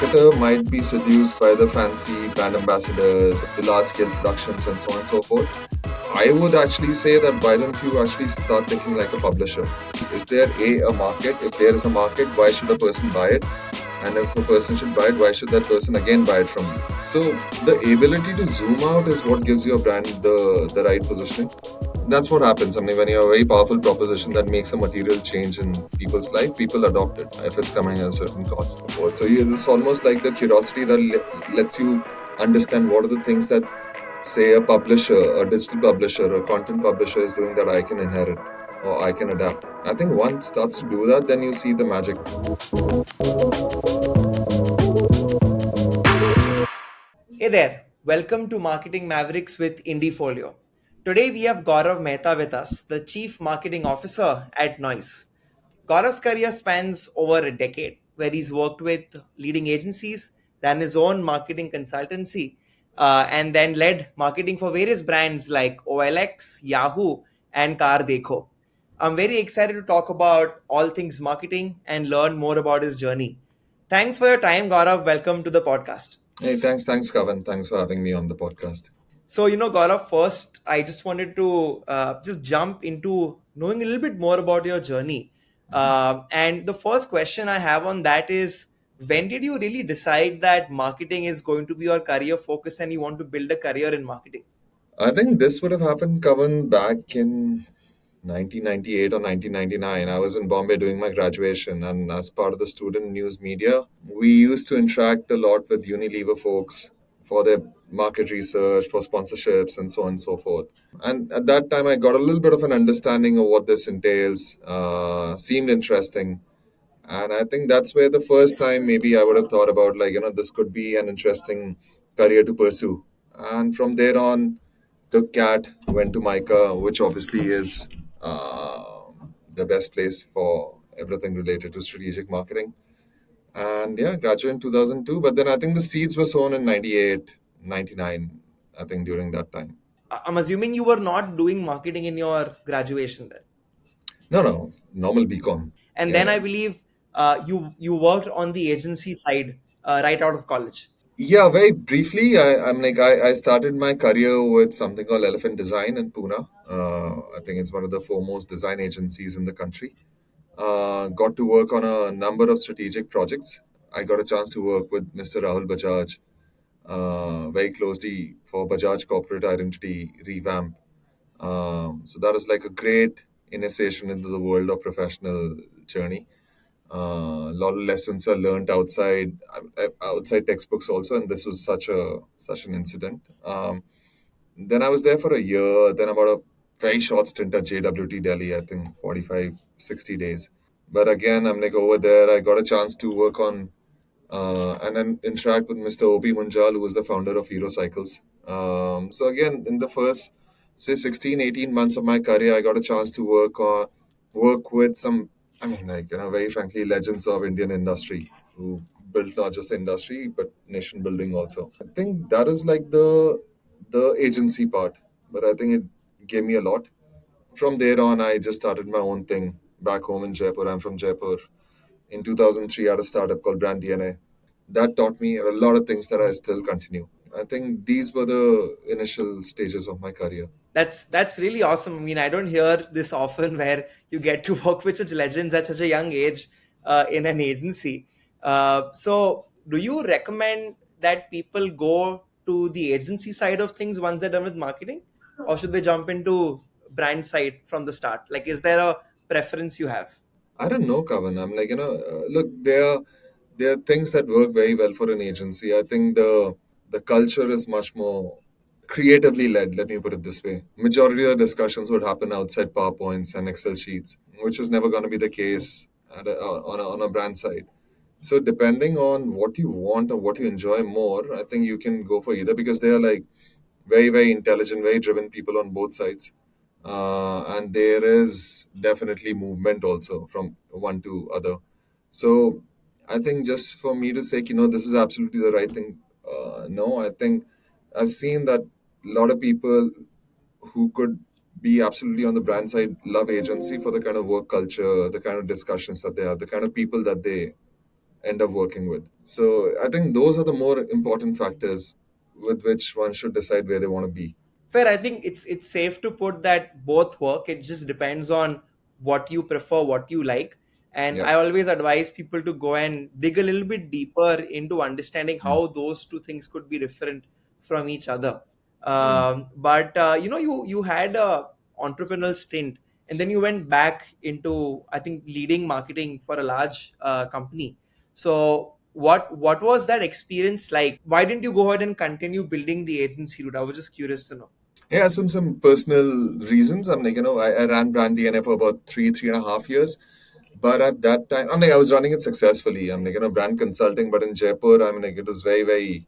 marketer might be seduced by the fancy brand ambassadors, the large scale productions, and so on and so forth. I would actually say that why don't you actually start thinking like a publisher? Is there a market? If there is a market, why should a person buy it? And if a person should buy it, why should that person again buy it from you? So the ability to zoom out is what gives your brand the right positioning. That's what happens. I mean, when you have a very powerful proposition that makes a material change in people's life, people adopt it if it's coming at a certain cost. So it's almost like the curiosity that lets you understand what are the things that, say, a publisher, a digital publisher, a content publisher is doing that I can inherit or I can adapt. I think once starts to do that, then you see the magic. Hey there, welcome to Marketing Mavericks with Indiefolio. Today we have Gaurav Mehta with us, the Chief Marketing Officer at Noise. Gaurav's career spans over a decade, where he's worked with leading agencies, then his own marketing consultancy, and then led marketing for various brands like OLX, Yahoo, and Car Dekho. I'm very excited to talk about all things marketing and learn more about his journey. Thanks for your time, Gaurav. Welcome to the podcast. Hey, thanks, Kavan. Thanks for having me on the podcast. So, Gaurav, first, I just wanted to just jump into knowing a little bit more about your journey. And the first question I have on that is, when did you really decide that marketing is going to be your career focus and you want to build a career in marketing? I think this would have happened, Kavan, back in 1998 or 1999. I was in Bombay doing my graduation, and as part of the student news media, we used to interact a lot with Unilever folks for their market research, for sponsorships, and so on and so forth. And at that time, I got a little bit of an understanding of what this entails. Seemed interesting. And I think that's where the first time maybe I would have thought about, like, this could be an interesting career to pursue. And from there on, took CAT, went to MICA, which obviously is the best place for everything related to strategic marketing. And yeah, graduated in 2002. But then I think the seeds were sown in 98, 99, I think during that time. I'm assuming you were not doing marketing in your graduation then. No, no, normal BCom. And Yeah, then yeah. I believe you worked on the agency side right out of college. Yeah, very briefly, I started my career with something called Elephant Design in Pune. I think it's one of the foremost design agencies in the country. Got to work on a number of strategic projects. I got a chance to work with Mr. Rahul Bajaj very closely for Bajaj corporate identity revamp. So that is like a great initiation into the world of professional journey. A lot of lessons are learned outside textbooks also, and this was such an incident. Then I was there for a year. Then about a very short stint at JWT Delhi, I think 45, 60 days. But again, I'm like over there. I got a chance to work on and then interact with Mr. OP Munjal, who was the founder of Hero Cycles. So again, in the first, say, 16, 18 months of my career, I got a chance to work with some, I mean, like, very frankly, legends of Indian industry who built not just the industry, but nation building also. I think that is like the agency part, but I think it gave me a lot. From there on, I just started my own thing back home in Jaipur. I'm from Jaipur. In 2003, I had a startup called Brand DNA. That taught me a lot of things that I still continue. I think these were the initial stages of my career. That's really awesome. I mean, I don't hear this often where you get to work with such legends at such a young age in an agency. So, do you recommend that people go to the agency side of things once they're done with marketing, or should they jump into brand side from the start? Like, is there a preference you have? I don't know, Kavan. I'm like, look, there are things that work very well for an agency. I think the culture is much more creatively led. Let me put it this way: majority of the discussions would happen outside PowerPoints and Excel sheets, which is never going to be the case on a brand side. So depending on what you want or what you enjoy more, I think you can go for either because they are like very, very intelligent, very driven people on both sides. And there is definitely movement also from one to other. So I think just for me to say, this is absolutely the right thing. No, I think I've seen that a lot of people who could be absolutely on the brand side love agency for the kind of work culture, the kind of discussions that they have, the kind of people that they end up working with. So I think those are the more important factors with which one should decide where they want to be. Fair. I think it's safe to put that both work. It just depends on what you prefer, what you like. And Yeah. I always advise people to go and dig a little bit deeper into understanding Mm. how those two things could be different from each other. Mm. But you had a entrepreneurial stint, and then you went back into, I think, leading marketing for a large company. So what was that experience like? Why didn't you go ahead and continue building the agency route? I was just curious to know. Yeah, some personal reasons. I'm like, I ran brand DNA for about 3.5 years. But at that time, I'm like, I was running it successfully. I'm like, brand consulting, but in Jaipur, I'm like, it was very, very,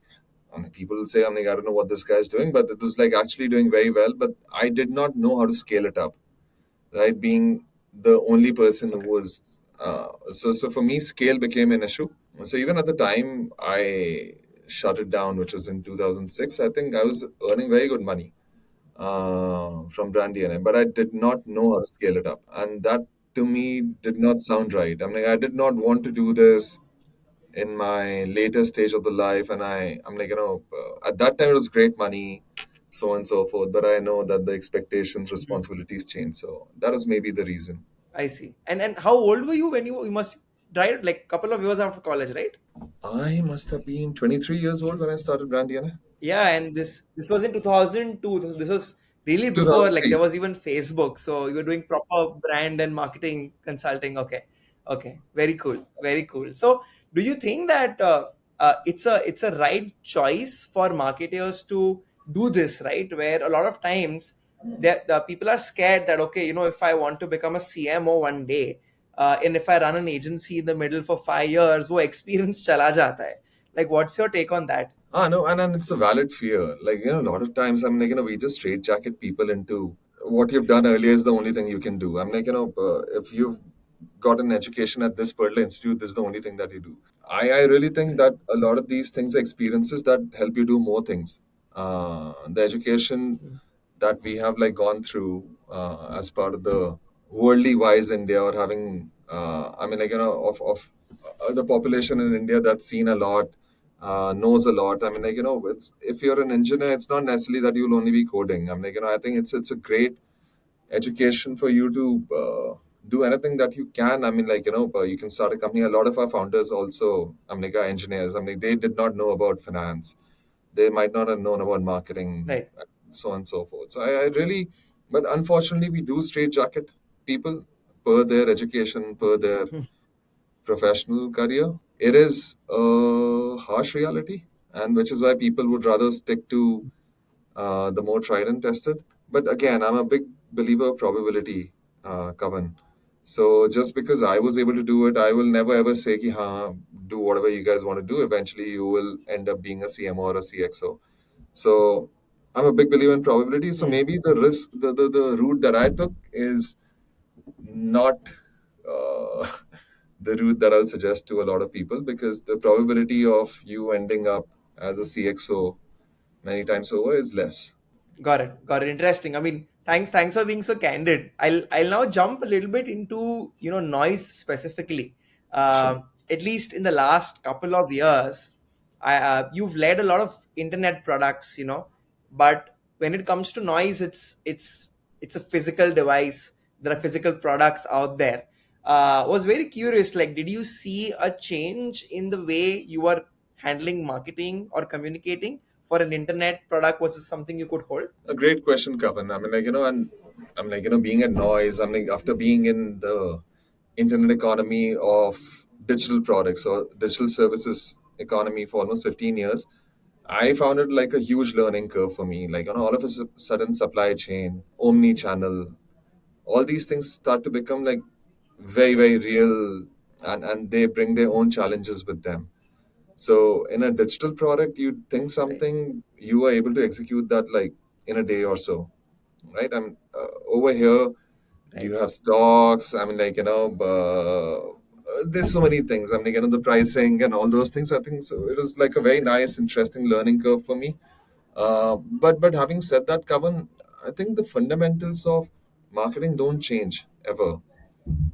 I mean, people will say, I'm like, I don't know what this guy is doing, but it was like actually doing very well. But I did not know how to scale it up, right? Being the only person who Okay. was, so for me, scale became an issue. So even at the time I shut it down, which was in 2006, I think I was earning very good money from brand DNA, but I did not know how to scale it up. And that to me did not sound right. I mean, I did not want to do this in my later stage of the life. And I'm like, at that time it was great money, so on and so forth. But I know that the expectations, Mhm. responsibilities change. So that was maybe the reason. I see. And how old were you when you must right like couple of years after college, right? I must have been 23 years old when I started brand DNA. Yeah, and this was in 2002. This was really before like 2003. there was even Facebook. So you were doing proper brand and marketing consulting. Okay, okay, very cool, very cool. So do you think that it's a right choice for marketers to do this, right? Where a lot of times the people are scared that okay, if I want to become a CMO one day, and if I run an agency in the middle for 5 years, wo experience chala jata hai. Like, what's your take on that? No, and it's a valid fear. Like, a lot of times I'm like, we just straitjacket people into what you've done earlier is the only thing you can do. I'm like, if you've got an education at this particular institute, this is the only thing that you do. I really think Correct. that a lot of these things are experiences that help you do more things. The education Mm. that we have like gone through as part of the worldly wise India, or having, I mean, of the population in India that's seen a lot, knows a lot. I mean, it's, if you're an engineer, it's not necessarily that you'll only be coding. I mean, I think it's a great education for you to do anything that you can. I mean, you can start a company. A lot of our founders also, I mean, are engineers. I mean, they did not know about finance. They might not have known about marketing, Right. so on and so forth. So I really, but unfortunately, we do straitjacket people per their education, per their Hmm. professional career. It is a harsh reality, and which is why people would rather stick to the more tried and tested. But again, I'm a big believer of probability, Kavan. So just because I was able to do it, I will never ever say, ki, haan, do whatever you guys want to do. Eventually, you will end up being a CMO or a CXO. So I'm a big believer in probability. So Hmm. maybe the risk, the route that I took is not uh, the route that I'll suggest to a lot of people, because the probability of you ending up as a CXO many times over is less. Got it. Got it. Interesting. I mean, thanks for being so candid. I'll now jump a little bit into noise specifically. Sure. At least in the last couple of years, you've led a lot of internet products, but when it comes to noise, it's a physical device. There are physical products out there. Was very curious. Like, did you see a change in the way you are handling marketing or communicating for an internet product versus something you could hold? A great question, Kavan. I mean, and I'm like, being at Noise, I'm like, after being in the internet economy of digital products or digital services economy for almost 15 years, I found it like a huge learning curve for me. Like, all of a sudden, supply chain, omni channel, all these things start to become like very, very real, and they bring their own challenges with them. So in a digital product, you think Right. something, you are able to execute that like in a day or so, right? I mean, over here, do Right. you have stocks? I mean, there's so many things. I mean, the pricing and all those things. I think so. It was like a very nice, interesting learning curve for me. But having said that, Kavan, I think the fundamentals of marketing don't change ever.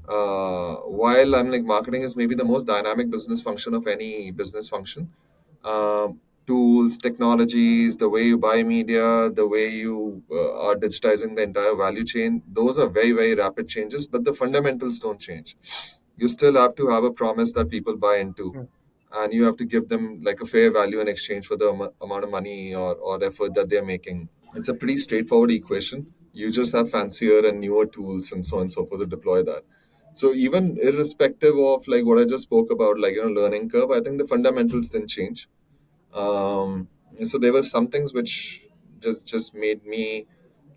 While I'm like marketing is maybe the most dynamic business function of any business function. Tools, technologies, the way you buy media, the way you are digitizing the entire value chain, those are very, very rapid changes, but the fundamentals don't change. You still have to have a promise that people buy into, Hmm. and you have to give them like a fair value in exchange for the amount of money or effort that they're making. It's a pretty straightforward equation. You just have fancier and newer tools and so on and so forth to deploy that. So even irrespective of like what I just spoke about, like learning curve, I think the fundamentals didn't change. Um, so there were some things which just made me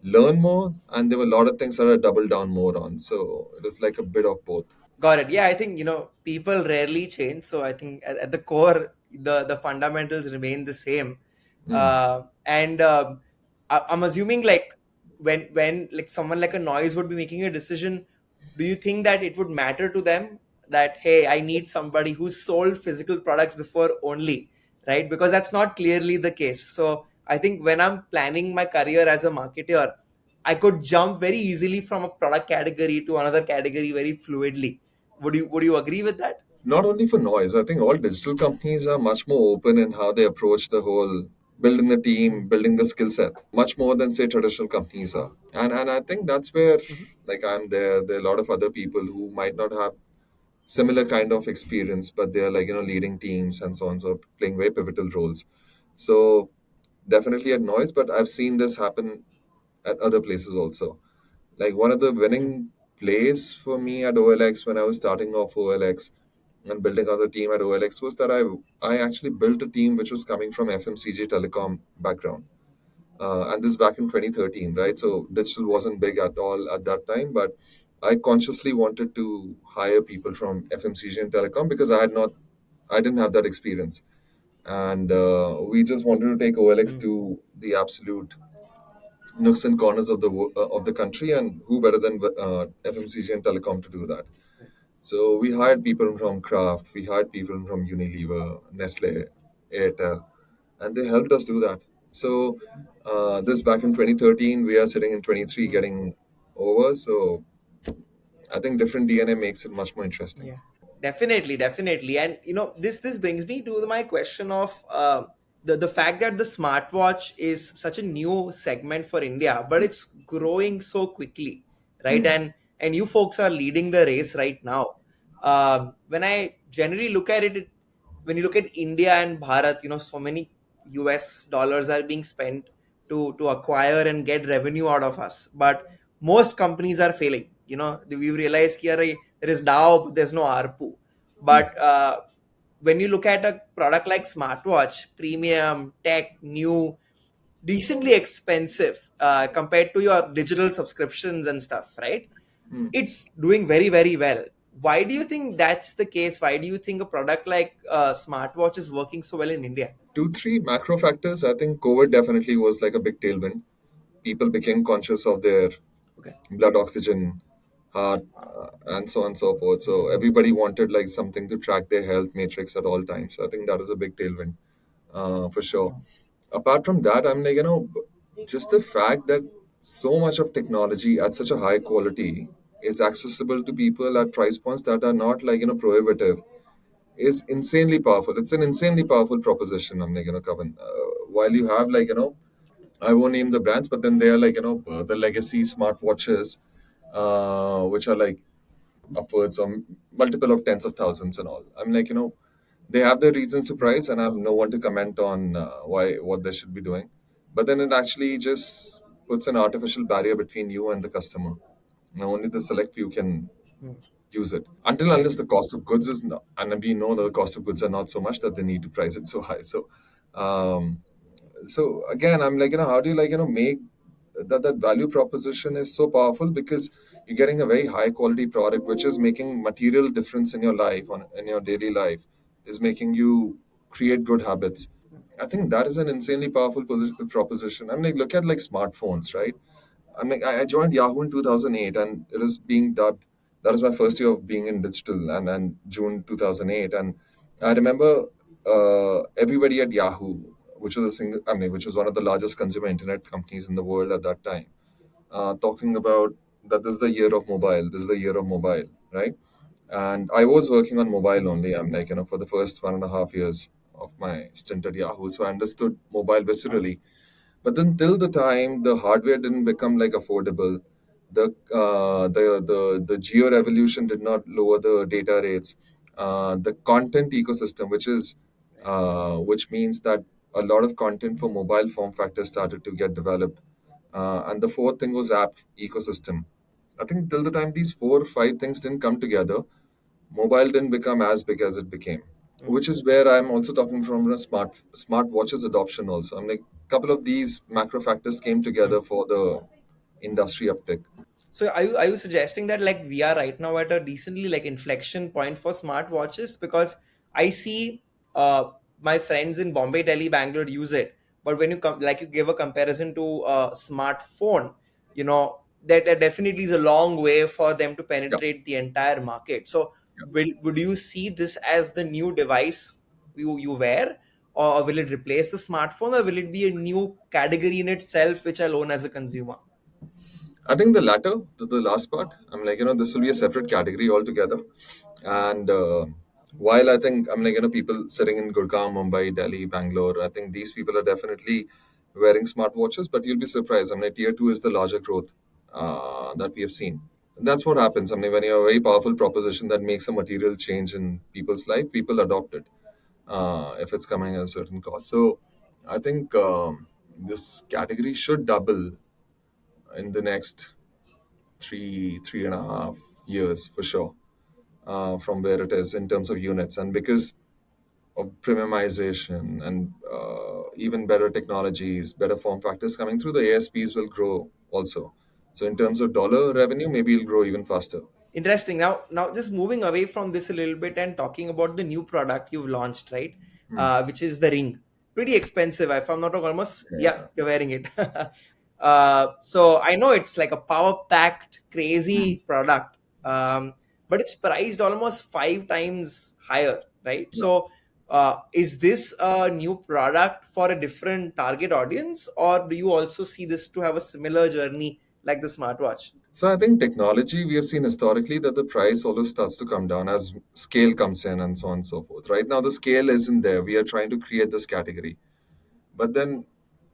learn more, and there were a lot of things that I doubled down more on. So it was like a bit of both. Got it. Yeah, I think people rarely change, so I think at the core, the fundamentals remain the same. Mm. And I'm assuming like when like someone like a noise would be making a decision, do you think that it would matter to them that hey, I need somebody who's sold physical products before only, right? Because that's not clearly the case. So I think when I'm planning my career as a marketer, I could jump very easily from a product category to another category very fluidly. Would you agree with that? Not only for noise, I think all digital companies are much more open in how they approach the whole building the team, building the skill set, much more than say traditional companies are. And I think that's where Mhm. like I'm there. There are a lot of other people who might not have similar kind of experience, but they're like leading teams and so on, so playing very pivotal roles. So definitely at noise, but I've seen this happen at other places also. Like one of the Mm. winning plays for me at OLX when I was starting off OLX and building out the team at OLX was that I actually built a team which was coming from FMCG telecom background. And this back in 2013, right? So digital wasn't big at all at that time, but I consciously wanted to hire people from FMCG and telecom because I didn't have that experience, and we just wanted to take OLX Mm. to the absolute nooks and corners of of the country, and who better than FMCG and telecom to do that? So we hired people from Kraft, we hired people from Unilever, Nestle, Airtel, and they helped us do that. So this back in 2013, we are sitting in 23 Mm. getting over. So I think different DNA makes it much more interesting. Yeah. Definitely, definitely. And this brings me to my question of the fact that the smartwatch is such a new segment for India, but it's growing so quickly, right? Hmm. And you folks are leading the race right now. When I generally look at it, when you look at India and Bharat, so many US dollars are being spent to acquire and get revenue out of us, but most companies are failing. We've realized here there is DAO, but there's no ARPU. But when you look at a product like smartwatch, premium, tech, new, decently expensive compared to your digital subscriptions and stuff, right? Hmm. It's doing very, very well. Why do you think that's the case? Why do you think a product like smartwatch is working so well in India? Two, three macro factors. I think COVID definitely was like a big tailwind. People became conscious of their Okay. blood oxygen, heart, and so on and so forth. So everybody wanted like something to track their health matrix at all times. So I think that is a big tailwind, for sure. Apart from that, I'm like just the fact that so much of technology at such a high quality is accessible to people at price points that are not like prohibitive is insanely powerful. It's an insanely powerful proposition. I'm like Kavan. While you have like I won't name the brands, but then they are like the legacy smartwatches, which are like upwards of multiple of tens of thousands and all. I'm like they have their reasons to price, and I have no one to comment on why what they should be doing. But then it actually just puts an artificial barrier between you and the customer. Now only the select few can Hmm. use it until Right. unless the cost of goods is not, and we know that the cost of goods are not so much that they need to price it so high. Um, so again, I'm like how do you like make that value proposition is so powerful because you're getting a very high quality product which is making material difference in your life on in your daily life, is making you create good habits. I think that is an insanely powerful proposition. I'm like look at like smartphones, right? I joined Yahoo in 2008, and it is being dubbed. That was my first year of being in digital, and June 2008. And I remember everybody at Yahoo, which was a single, which was one of the largest consumer internet companies in the world at that time, talking about that this is the year of mobile. This is the year of mobile, right? And I was working on mobile only. I'm like, for the first 1.5 years of my stint at Yahoo, so I understood mobile viscerally. But then, till the time the hardware didn't become like affordable, the geo revolution did not lower the data rates. The content ecosystem, which means that a lot of content for mobile form factors started to get developed. And the fourth thing was app ecosystem. I think till the time these four or five things didn't come together, mobile didn't become as big as it became, Mm, which is where I'm also talking from a smartwatches adoption also. I'm like, couple of these macro factors came mm. together for the industry uptick. So are you suggesting that like we are right now at a decently like inflection point for smartwatches? Because I see my friends in Bombay, Delhi, Bangalore use it, but when you come like you give a comparison to a smartphone, that definitely is a long way for them to Yeah, penetrate the entire market. So yeah. would you see this as the new device you wear, or will it replace the smartphone, or will it be a new category in itself which I'll own as a consumer? I think the latter, the last part, I'm like, this will be a separate category altogether. And while I think, I'm like, people sitting in Gurgaon, Mumbai, Delhi, Bangalore, I think these people are definitely wearing smartwatches, but you'll be surprised. I mean, tier two is the larger growth that we have seen. That's what happens. I mean, when you have a very powerful proposition that makes a material change in people's life, people adopt it if it's coming at a certain cost. So I think this category should double in the next 3.5 years for sure, from where it is in terms of units. And because of premiumization and even better technologies, better form factors coming through, the ASPs will grow also. So in terms of dollar revenue, maybe it'll grow even faster. Interesting. Now just moving away from this a little bit and talking about the new product you've launched, right? Hmm. Which is the ring. Pretty expensive, if I'm not wrong. Almost, yeah, Yeah. you're wearing it. So I know it's like a power-packed, Hmm. crazy product, but it's priced almost 5 times higher, right? Yeah. So, is this a new product for a different target audience, or do you also see this to have a similar journey like the smartwatch? So I think technology, we have seen historically that the price always starts to come down as scale comes in and so on and so forth. Right now, the scale isn't there. We are trying to create this category. But then,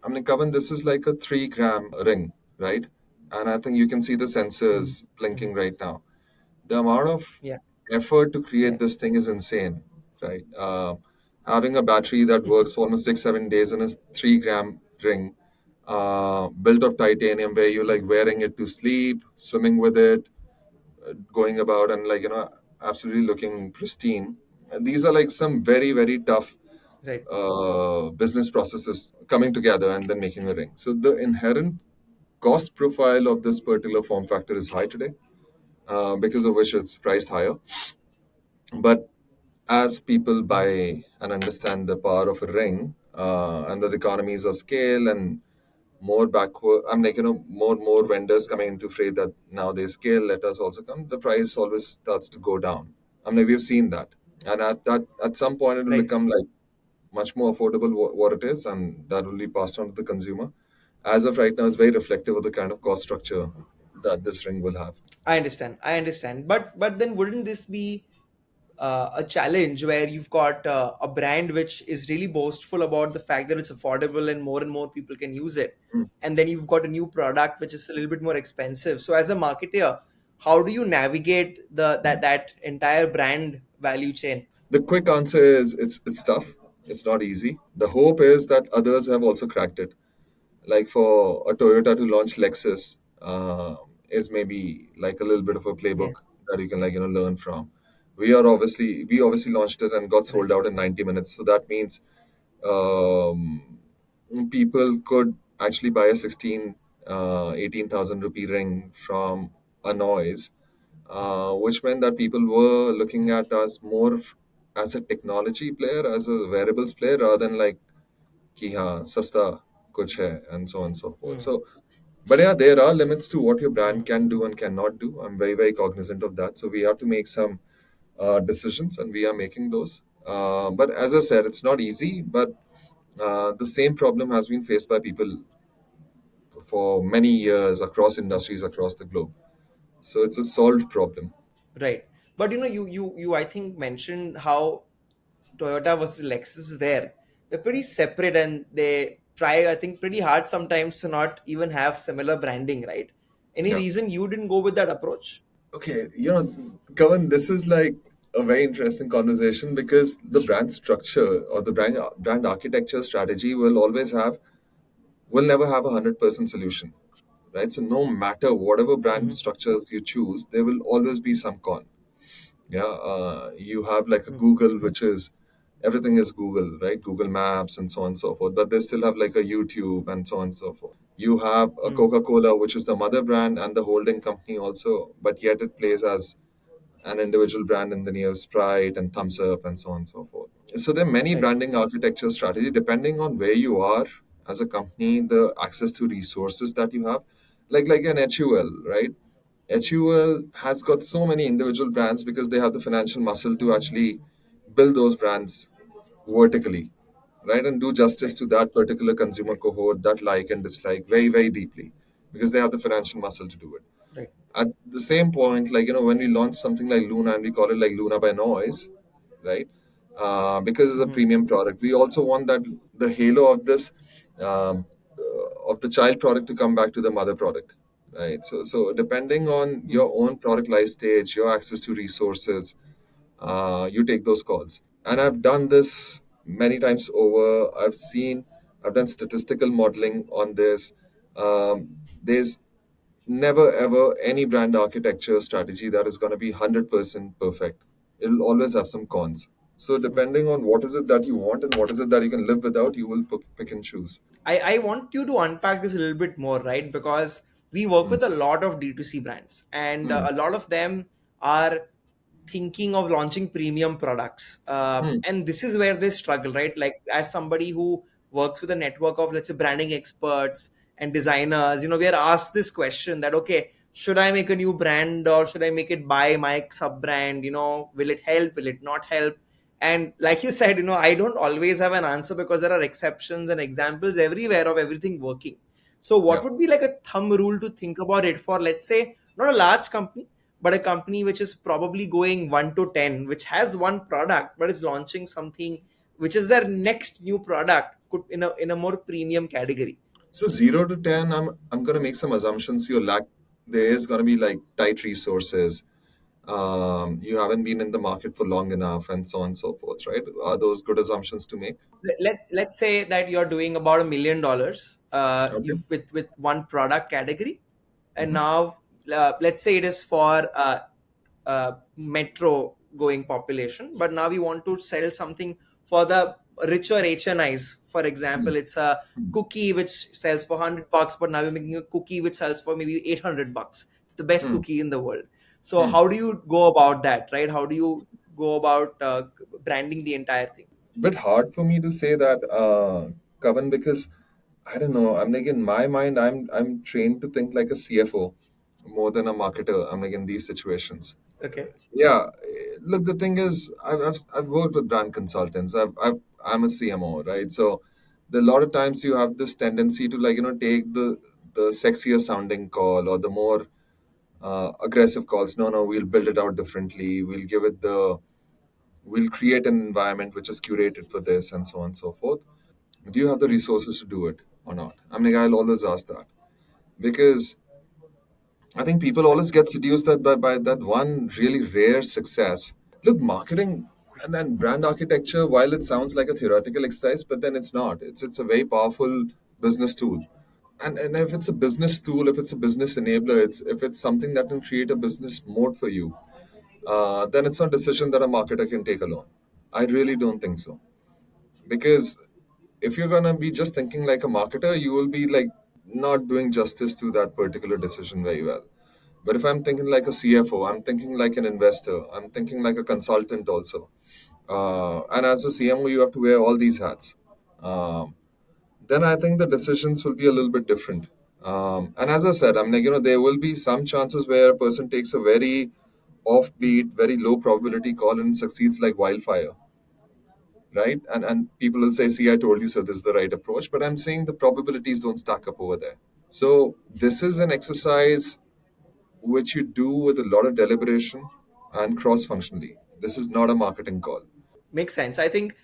I mean, Kavan, this is like a 3 gram ring, right? And I think you can see the Mm. sensors blinking Mhm. right now. The amount of Yeah. effort to Yeah. create this thing is insane, right? Having a battery that works for almost 6, 7 days in a 3 gram ring, built of titanium, where you're like wearing it to sleep, swimming with it, going about, and like, absolutely looking pristine. And these are like some very, very tough Right. business processes coming together and then making a ring. So the inherent cost profile of this particular form factor is high today, because of which it's priced higher. But as people buy and understand the power of a ring, and with economies of scale and more backward, I'm like, more vendors coming into fray that now they scale, let us also come, the price always starts to go down. I mean, we've seen that. And at some point, it will Right. become like much more affordable what it is, and that will be passed on to the consumer. As of right now, it's very reflective of the kind of cost structure that this ring will have. I understand. I understand. But then wouldn't this be a challenge where you've got a brand which is really boastful about the fact that it's affordable and more people can use it, Mm. and then you've got a new product which is a little bit more expensive. So as a marketer, how do you navigate that entire brand value chain? The quick answer is it's tough. It's not easy. The hope is that others have also cracked it. Like for a Toyota to launch Lexus, is maybe like a little bit of a Yeah. playbook that you can like learn from. We obviously launched it and got Right. sold out in 90 minutes. So that means um, people could actually buy a 18,000 rupee ring from a noise, which meant that people were looking at us more as a technology player, as a wearables player, rather than like ki haan, sasta kuch hai, and so on and so forth. Hmm. So, but yeah, there are limits to what your Hmm. brand can do and cannot do. I'm very, very cognizant of that. So we have to make some decisions, and we are making those. But as I said, it's not easy. But the same problem has been faced by people for many years across industries across the globe. So it's a solved problem. Right. But you I think mentioned how Toyota versus Lexus there. They're pretty separate and they try, I think, pretty hard sometimes to not even have similar branding, right? Any Yeah. reason you didn't go with that approach? Okay, Kavan, this is like a very interesting conversation because the brand structure or the brand architecture strategy will never have 100% solution, right? So no matter whatever brand Hmm. structures you choose, there will always be some con. Yeah, you have like a Hmm. Google, which is everything is Google, right? Google Maps and so on and so forth. But they still have like a YouTube and so on and so forth. You have a Hmm. Coca-Cola, which is the mother brand and the holding company also, but yet it plays as an individual brand in the name Sprite and Thumbs Up and so on and so forth. So there are many Right. branding architecture strategy depending on where you are as a company, the access to resources that you have, like an HUL, right? HUL has got so many individual brands because they have the financial muscle to actually build those brands vertically, right, and do justice Right. to that particular consumer cohort that like and dislike very, very deeply because they have the financial muscle to do it. Right. At the same point, like when we launch something like Luna and we call it like Luna by Noise, right? Because it's a Hmm. premium product, we also want that the halo of this of the child product to come back to the mother product, right? So depending on Hmm. your own product life stage, your access to resources, you take those calls. And I've done this many times over. I've done statistical modeling on this. There's never ever any brand architecture strategy that is going to be 100% perfect. It'll always have some cons. So Hmm. depending on what is it that you want and what is it that you can live without, you will pick and choose. I want you to unpack this a little bit more, right? Because we work Hmm. with a lot of D2C brands, and Hmm. a lot of them are thinking of launching premium products. Hmm. And this is where they struggle, right? Like, as somebody who works with a network of, let's say, branding experts and designers, we are asked this question that, okay, should I make a new brand or should I make it by my sub brand? Will it help? Will it not help? And like you said, I don't always have an answer because there are exceptions and examples everywhere of everything working. So what Yeah. would be like a thumb rule to think about it for, let's say, not a large company, but a company which is probably going 1 to 10, which has one product but is launching something which is their next new product, could in a more premium category. So 0 to 10, I'm gonna make some assumptions. There is gonna be like tight resources. You haven't been in the market for long enough, and so on and so forth, right? Are those good assumptions to make? Let's say that you're doing about $1 million, Okay. you with one product category, and Hmm. now let's say it is for metro going population, but now we want to sell something for the richer HNIs. For Hmm. example, it's a Hmm. cookie which sells for $100, but now we're making a cookie which sells for maybe $800. It's the best Hmm. cookie in the world. So Hmm. how do you go about that, right? How do you go about branding the entire thing? Bit hard for me to say that, Kavan, because I don't know. I'm like in my mind, I'm trained to think like a CFO more than a marketer. I'm like in these situations. Okay. Yeah, look, the thing is, I've worked with brand consultants. I'm a CMO, right? So a lot of times you have this tendency to like take the sexier sounding call or the more aggressive calls. No, no, we'll build it out differently. We'll create an environment which is curated for this and so on and so forth. Do you have the Hmm. resources to do it or not? I mean, I'll always ask that because I think people always get seduced by that one really rare success. Look, marketing and then brand architecture, while it sounds like a theoretical exercise, but then it's not. It's a very powerful business tool. And if it's a business tool, if it's a business enabler, if it's something that can create a business mode for you, then it's not a decision that a marketer can take alone. I really don't think so. Because if you're gonna be just thinking like a marketer, you will be like not doing justice to that particular decision very well. But if I'm thinking like a CFO, I'm thinking like an investor, I'm thinking like a consultant also. And as a CMO, you have to wear all these hats. Um, then I think the decisions will be a little bit different. And as I said, I'm like, there will be some chances where a person takes a very offbeat, very low probability call and succeeds like wildfire, right? And people will say, see, I told you so, this is the right approach. But I'm saying the probabilities don't stack up over there. So this is an exercise which you do with a lot of deliberation and cross functionally. This is not a marketing call. Makes sense. I think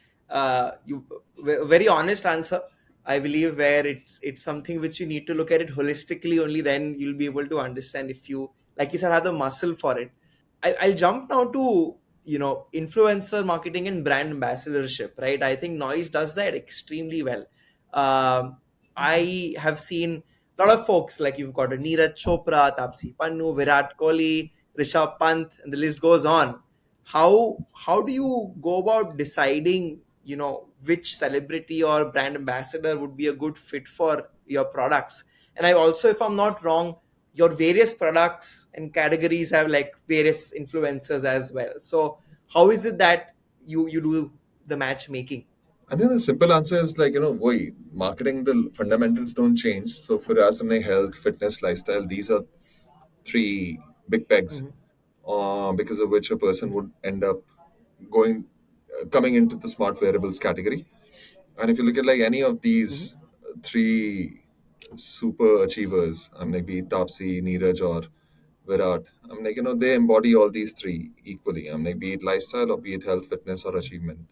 you very honest answer. I believe where it's something which you need to look at it holistically. Only then you'll be able to understand if you, like you said, have the muscle for it. I'll jump now to influencer marketing and brand ambassadorship. Right. I think Noise does that extremely well. Um, I have seen a lot of folks like you've got a Neeraj Chopra, Tapsi Pannu, Virat Kohli, Rishabh Pant, and the list goes on. How do you go about deciding which celebrity or brand ambassador would be a good fit for your products? And I also, if I'm not wrong, your various products and categories have like various influencers as well. So how is it that you do the matchmaking? I think the simple answer is like, why marketing, the fundamentals don't change. So for us, like health, fitness, lifestyle, these are three big pegs, Mhm, because of which a person would end up going, coming into the smart wearables category. And if you look at like any of mhm, these three super achievers, I'm like be it Tapsi, Neeraj, or Virat, I'm like, they embody all these three equally. I'm like, be it lifestyle or be it health, fitness, or achievement.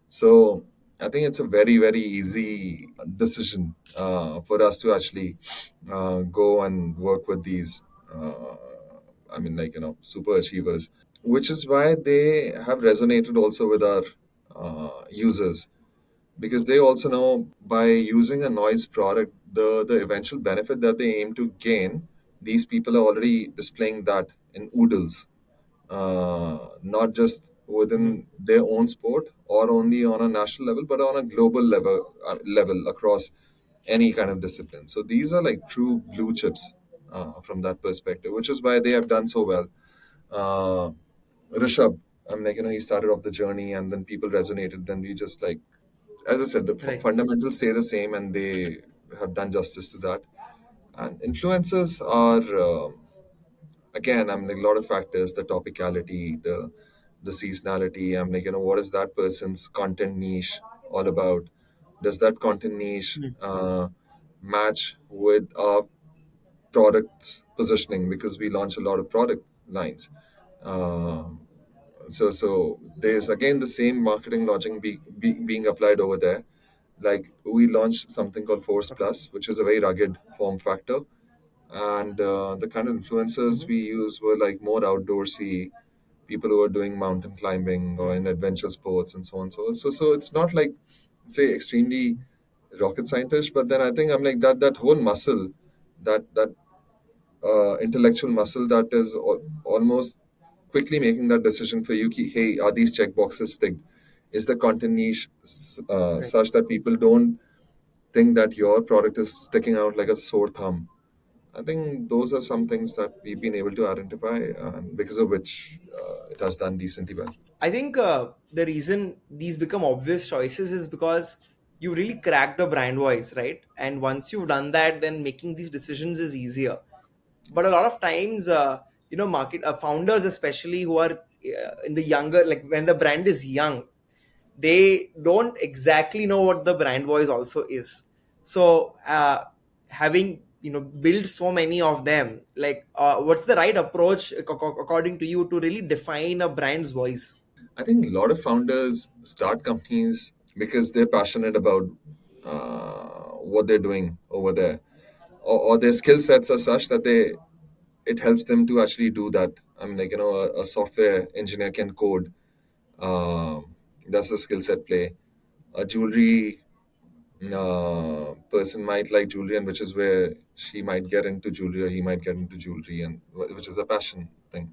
So I think it's a very, very easy decision for us to actually go and work with these, super achievers, which is why they have resonated also with our users, because they also know by using a noise product, the eventual benefit that they aim to gain, these people are already displaying that in oodles, not just mhm. within their own sport or only on a national level, but on a global level across any kind of discipline. So these are like true blue chips from that perspective, which is why they have done so well. Uh, Rishabh, I'm like, he started off the journey and then people resonated. Then we just like, as I said, the Right. fundamentals stay the same and they have done justice to that. And influencers are, again, I'm like a lot of factors, the topicality, the seasonality. I'm like, what is that person's content niche all about? Does that content niche Mhm. match with our product's positioning? Because we launch a lot of product lines. Um, so there's again the same marketing logic being applied over there. Like we launched something called Force Okay. Plus, which is a very rugged form factor, and the kind of influencers Mhm. we use were like more outdoorsy people who are doing mountain climbing or Mhm. in adventure sports and so on. So it's not like say extremely rocket scientist, but then I think I'm like that whole muscle, that intellectual muscle that is almost quickly making that decision for you. Hey, are these check boxes ticked? Is the content niche Right. such that people don't think that your product is sticking out like a sore thumb? I think those are some things that we've been able to identify, and because of which it has done decently well. I think the reason these become obvious choices is because you really crack the brand voice, right? And once you've done that, then making these decisions is easier. But a lot of times, market founders, especially who are in the younger, like when the brand is young, they don't exactly know what the brand voice also is. So, having built so many of them, like what's the right approach according to you to really define a brand's voice? I think a lot of founders start companies because they're passionate about what they're doing over there, or their skill sets are such that they it helps them to actually do that. I mean, like a software engineer can code. That's the skill set play. A jewelry person might like jewelry, and which is where she might get into jewelry, or he might get into jewelry, and which is a passion thing.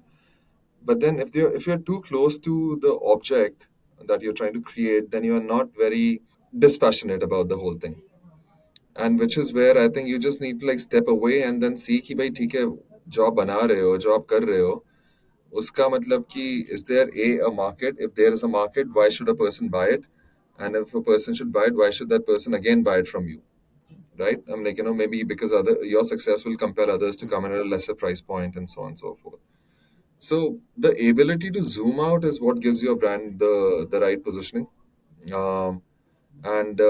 But then if you're too close to the object that you're trying to create, then you are not very dispassionate about the whole thing. And which is where I think you just need to like step away and then see कि भाई ठीक है job बना रहे हो job कर रहे हो उसका मतलब कि is there a market? If there is a market, why should a person buy it? And if a person should buy it, why should that person again buy it from you? Right? I'm like, maybe because other your success will compel others to come in at a lesser price point and so on and so forth. So the ability to zoom out is what gives your brand the right positioning. Um, and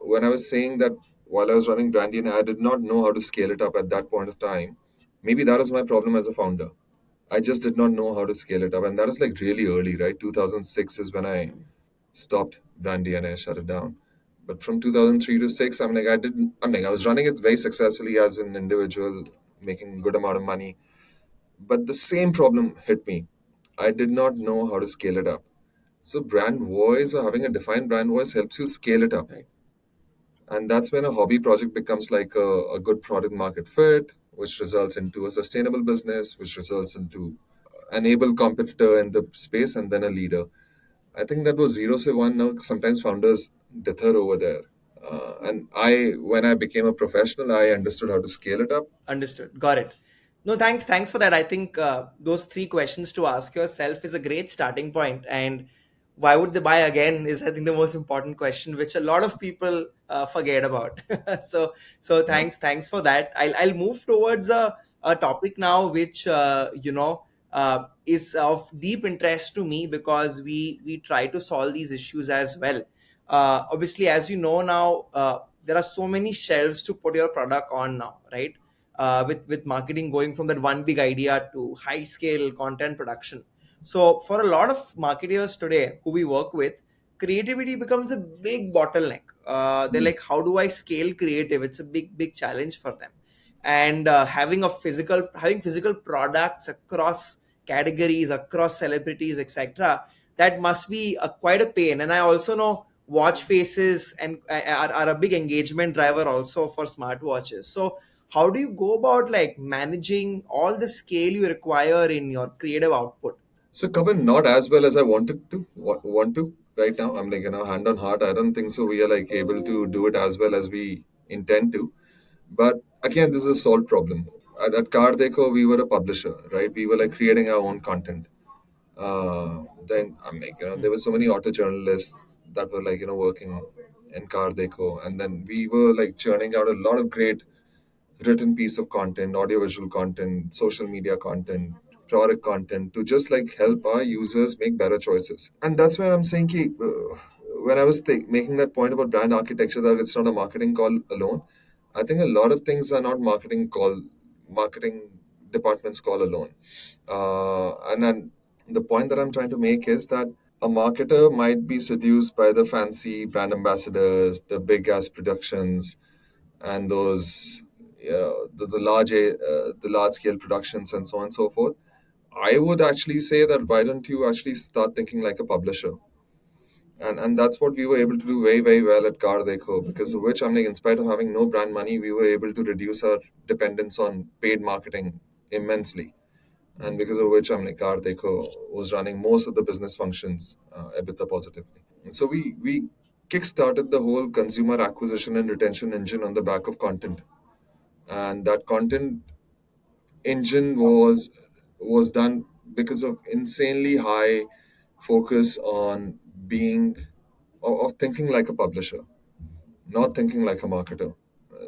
when I was saying that while I was running Brandy, and I did not know how to scale it up at that point of time, maybe that was my problem as a founder. I just did not know how to scale it up, and that is like really early, right? 2006 is when I stopped brand DNA, shut it down. But from 2003 to six, I'm like, I was running it very successfully as an individual, making good amount of money. But the same problem hit me. I did not know how to scale it up. So brand voice or having a defined brand voice helps you scale it up. Right. And that's when a hobby project becomes like a good product market fit, which results into a sustainable business, which results into an able competitor in the space and then a leader. I think that was zero to one. Now sometimes founders dither over there. And when I became a professional, I understood how to scale it up. Understood. Got it. No, thanks. Thanks for that. I think those three questions to ask yourself is a great starting point. And why would they buy again is, I think, the most important question, which a lot of people forget about. so, so Yeah. thanks for that. I'll move towards a topic now, which is of deep interest to me because we try to solve these issues as well. Obviously, as you know now, there are so many shelves to put your product on now, right? With marketing going from that one big idea to high scale content production. So for a lot of marketers today who we work with, creativity becomes a big bottleneck. They're Mm. like, how do I scale creative? It's a big challenge for them. And having physical products across categories, across celebrities, etc., that must be quite a pain. And I also know watch faces and are a big engagement driver also for smartwatches. So how do you go about like managing all the scale you require in your creative output? So cover not as well as I wanted to want to right now. I'm like, hand on heart. I don't think so. We are like able to do it as well as we intend to. But again, this is a solved problem. At Car Deco, we were a publisher, right? We were like creating our own content. Then I'm like, there were so many auto journalists that were like, working in Car Deco, and then we were like churning out a lot of great written piece of content, audiovisual content, social media content, product content to just like help our users make better choices. And that's where I'm saying, when I was making that point about brand architecture, that it's not a marketing call alone. I think a lot of things are not marketing departments call alone. And then the point that I'm trying to make is that a marketer might be seduced by the fancy brand ambassadors, the big ass productions, and those the large scale productions and so on and so forth. I would actually say that why don't you actually start thinking like a publisher? And that's what we were able to do very well at Car Dekho, because of which I'm like, in spite of having no brand money, we were able to reduce our dependence on paid marketing immensely. And because of which I'm like, Car Dekho was running most of the business functions EBITDA positively. And so we kickstarted the whole consumer acquisition and retention engine on the back of content, and that content engine was done because of insanely high focus on being of thinking like a publisher, not thinking like a marketer.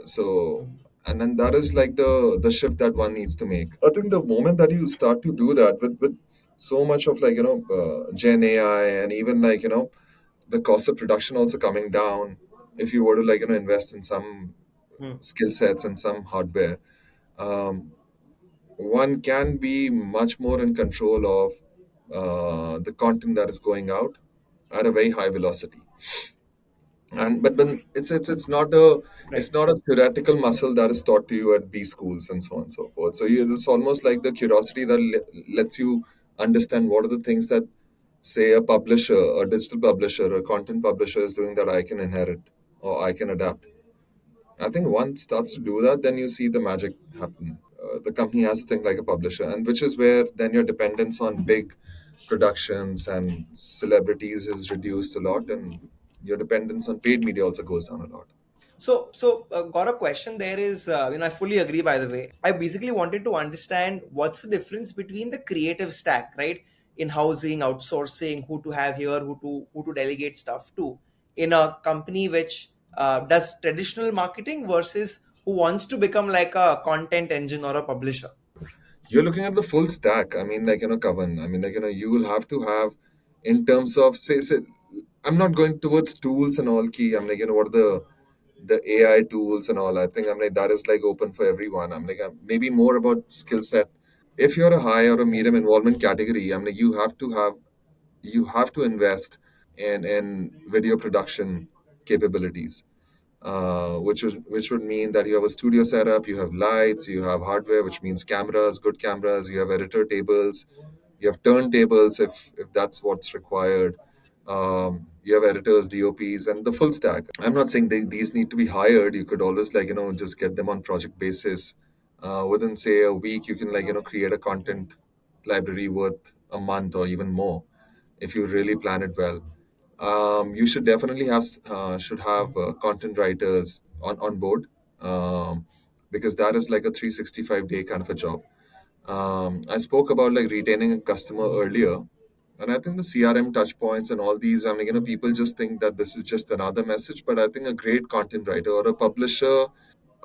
So, and then that is like the shift that one needs to make. I think the moment that you start to do that with so much of like Gen AI, and even like the cost of production also coming down, if you were to like invest in some Hmm. skill sets and some hardware, um, one can be much more in control of the content that is going out at a very high velocity. And but when it's not a Right. theoretical muscle that is taught to you at B schools and so on and so forth. So it's almost like the curiosity that lets you understand what are the things that, say, a publisher, a digital publisher, a content publisher is doing that I can inherit or I can adapt. I think once starts to do that, then you see the magic happen. The company has to think like a publisher, and which is where then your dependence on big productions and celebrities is reduced a lot, and your dependence on paid media also goes down a lot. So, got a question there is, I fully agree, by the way. I basically wanted to understand what's the difference between the creative stack, right? In housing, outsourcing, who to have here, who to delegate stuff to, in a company which does traditional marketing versus who wants to become like a content engine or a publisher. You're looking at the full stack. I mean, like Kavan. I mean, like you will have to have, in terms of say I'm not going towards tools and all key. I'm like what are the the AI tools and all. I think I'm like that is like open for everyone. Maybe more about skill set. If you're a high or a medium involvement category, I'm like you have to invest in video production capabilities, which would mean that you have a studio setup, you have lights, you have hardware, which means cameras, good cameras, you have editor tables, you have turntables if that's what's required. You have editors, DOPs, and the full stack. I'm not saying these need to be hired. You could always just get them on project basis. Within say a week, you can create a content library worth a month or even more if you really plan it well. You should definitely have content writers on board, because that is like a 365-day kind of a job. I spoke about like retaining a customer earlier, and I think the CRM touch points and all these, people just think that this is just another message, but I think a great content writer or a publisher,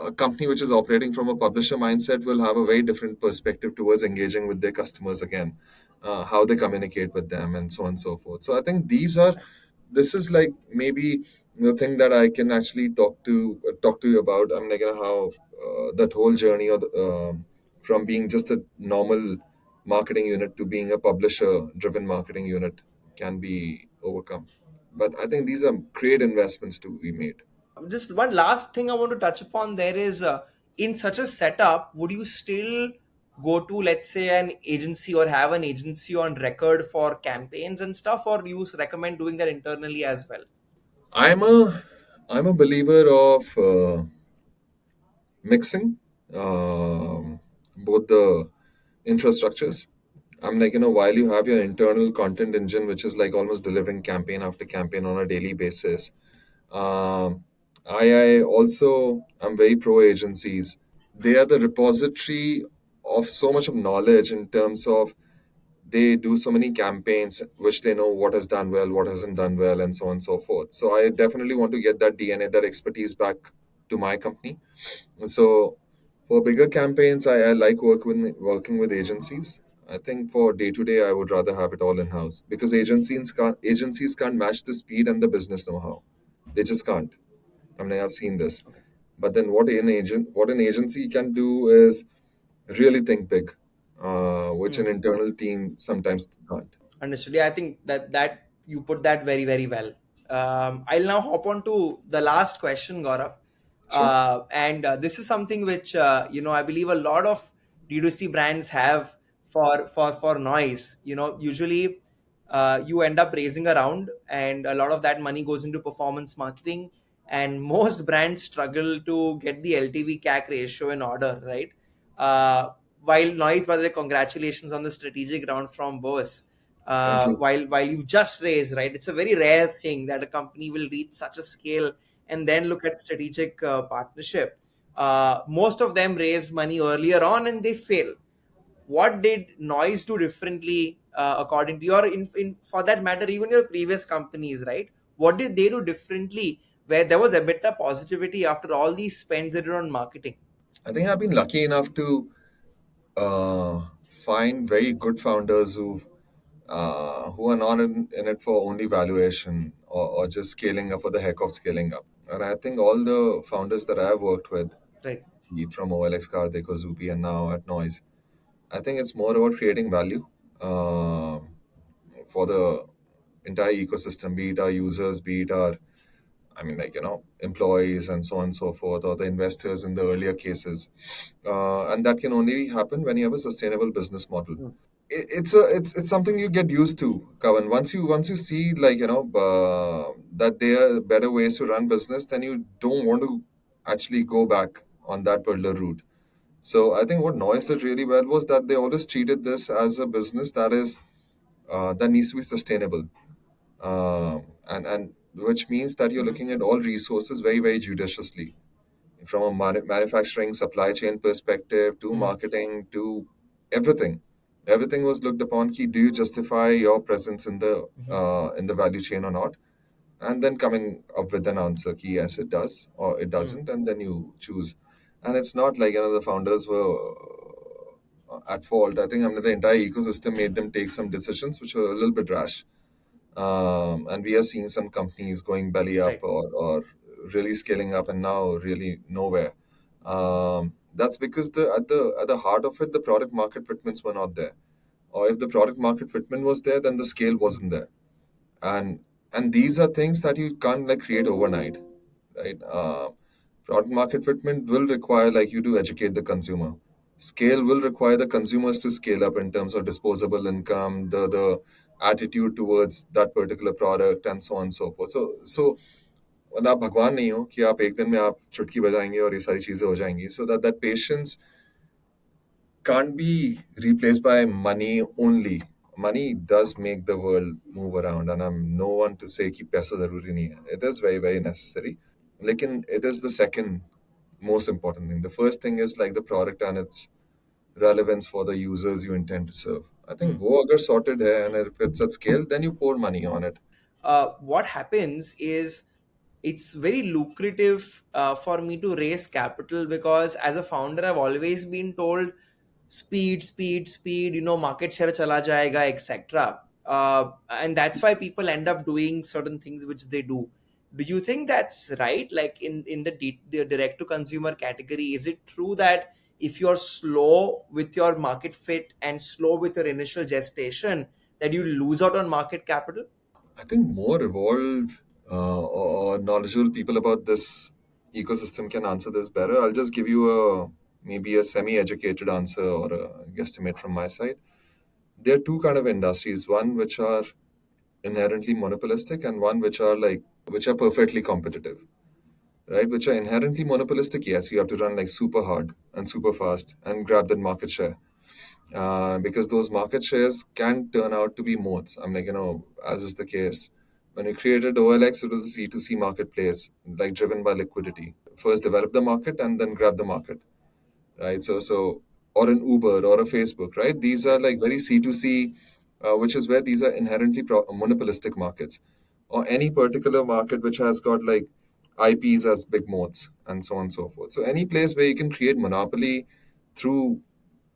a company which is operating from a publisher mindset will have a very different perspective towards engaging with their customers again, how they communicate with them, and so on and so forth. So I think this is like maybe the thing that I can actually talk to you about. How that whole journey from being just a normal marketing unit to being a publisher driven marketing unit can be overcome. But I think these are great investments to be made. Just one last thing I want to touch upon there is, in such a setup, would you still go to, let's say, an agency or have an agency on record for campaigns and stuff, or you recommend doing that internally as well? I'm a I'm a believer of mixing both the infrastructures. I'm like, while you have your internal content engine, which is like almost delivering campaign after campaign on a daily basis, um, I also am very pro agencies. They are the repository of so much of knowledge in terms of they do so many campaigns which they know what has done well, what hasn't done well, and so on and so forth. So I definitely want to get that DNA, that expertise back to my company. So for bigger campaigns, I like working with agencies. I think for day to day, I would rather have it all in house because agencies can't match the speed and the business know how. They just can't. I've seen this. Okay. But then what an agency can do is really think big, which Hmm. an internal team sometimes can't. Understood. Yeah, I think that you put that very, very well. I'll now hop on to the last question, Gaurav. Sure. And this is something which, I believe a lot of D2C brands have for noise. Usually, you end up raising a round, and a lot of that money goes into performance marketing. And most brands struggle to get the LTV CAC ratio in order, right? While noise, by the way, congratulations on the strategic round from Bose. Thank you. While you just raised, right, it's a very rare thing that a company will reach such a scale and then look at strategic partnership. Most of them raise money earlier on and they fail. What did noise do differently, according to your, in for that matter, even your previous companies, right? What did they do differently where there was a bit of positivity after all these spends they did on marketing? I think I've been lucky enough to find very good founders who are not in it for only valuation or just scaling up for the heck of scaling up. And I think all the founders that I've worked with, Right. be it from OLX, Karthik, or Zupi, and now at Noise, I think it's more about creating value for the entire ecosystem, be it our users, be it our, employees, and so on and so forth, or the investors in the earlier cases. And that can only happen when you have a sustainable business model. It's something you get used to, Kavan. Once you see that there are better ways to run business, then you don't want to actually go back on that particular route. So I think what Noise did really well was that they always treated this as a business that needs to be sustainable, and which means that you're looking at all resources very very judiciously, from a manufacturing supply chain perspective to Mhm. marketing to everything. Everything was looked upon. Key, do you justify your presence Mhm. in the value chain or not? And then coming up with an answer, key, yes, it does or it Mhm. doesn't, and then you choose. And it's not like the founders were at fault. I think the entire ecosystem made them take some decisions which were a little bit rash, and we are seeing some companies going belly up Right. or really scaling up and now really nowhere. That's because the heart of it, the product market fitments were not there. Or if the product market fitment was there, then the scale wasn't there. And these are things that you can't like create overnight, right? Product market fitment will require like you to educate the consumer. Scale will require the consumers to scale up in terms of disposable income, the attitude towards that particular product, and so on and so forth. So और आप भगवान नहीं हो कि आप एक दिन में आप चुटकी बजाएंगे और ये सारी चीजें हो जाएंगी. So that patience can't be replaced by money only. Money does make the world move around, and I'm no one to say कि पैसा जरूरी नहीं है. It is very very necessary. लेकिन it is the second most important thing. The first thing is like the product and its relevance for the users you intend to serve. I Hmm. think वो अगर sorted है and if it's at scale, then you pour money on it. What happens is it's very lucrative for me to raise capital, because as a founder I've always been told speed, speed, speed, market share chala jayega, etc. And that's why people end up doing certain things which they do. Do you think that's right? Like in the direct to consumer category, is it true that if you're slow with your market fit and slow with your initial gestation, that you lose out on market capital? I think more evolved or knowledgeable people about this ecosystem can answer this better. I'll just give you a maybe a semi-educated answer or a guesstimate from my side. There are two kind of industries: one which are inherently monopolistic, and one which are perfectly competitive. Right? Which are inherently monopolistic. Yes, you have to run like super hard and super fast and grab that market share. Because those market shares can turn out to be moats. I'm like, as is the case. When we created OLX, it was a C2C marketplace, like driven by liquidity. First develop the market and then grab the market, right? Or an Uber or a Facebook, right? These are like very C2C, which is where these are inherently monopolistic markets. Or any particular market which has got like IPs as big moats and so on and so forth. So any place where you can create monopoly through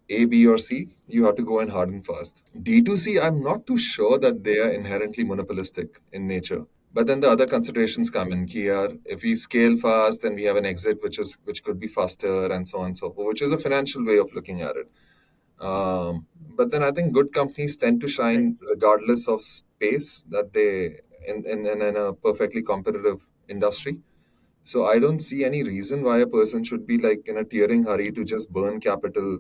a, B, or C, you have to go in hard and fast. D2C, I'm not too sure that they are inherently monopolistic in nature. But then the other considerations come in. Here, if we scale fast, then we have an exit which could be faster and so on and so forth, which is a financial way of looking at it. But then I think good companies tend to Right. shine regardless of space that they in a perfectly competitive industry. So I don't see any reason why a person should be like in a tearing hurry to just burn capital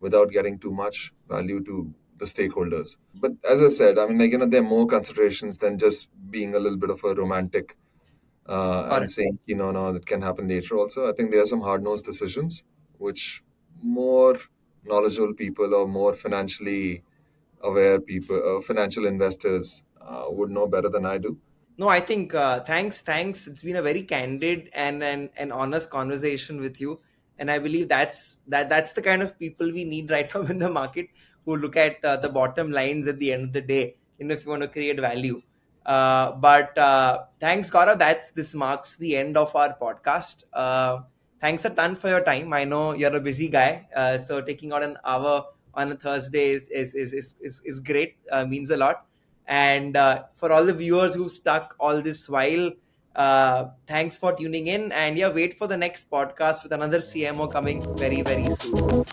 without getting too much value to the stakeholders. But as I said, I mean, like, there are more considerations than just being a little bit of a romantic and Correct. saying, no, that can happen later also. I think there are some hard nosed decisions which more knowledgeable people or more financially aware people, financial investors would know better than I do. No, I think thanks. It's been a very candid and honest conversation with you, and I believe that's the kind of people we need right now in the market, who look at the bottom lines at the end of the day. If you want to create value. But thanks, Gaurav. This marks the end of our podcast. Thanks a ton for your time. I know you're a busy guy, so taking out an hour on a Thursday is great. Means a lot. And for all the viewers who stuck all this while, thanks for tuning in. And yeah, wait for the next podcast with another CMO coming very, very soon.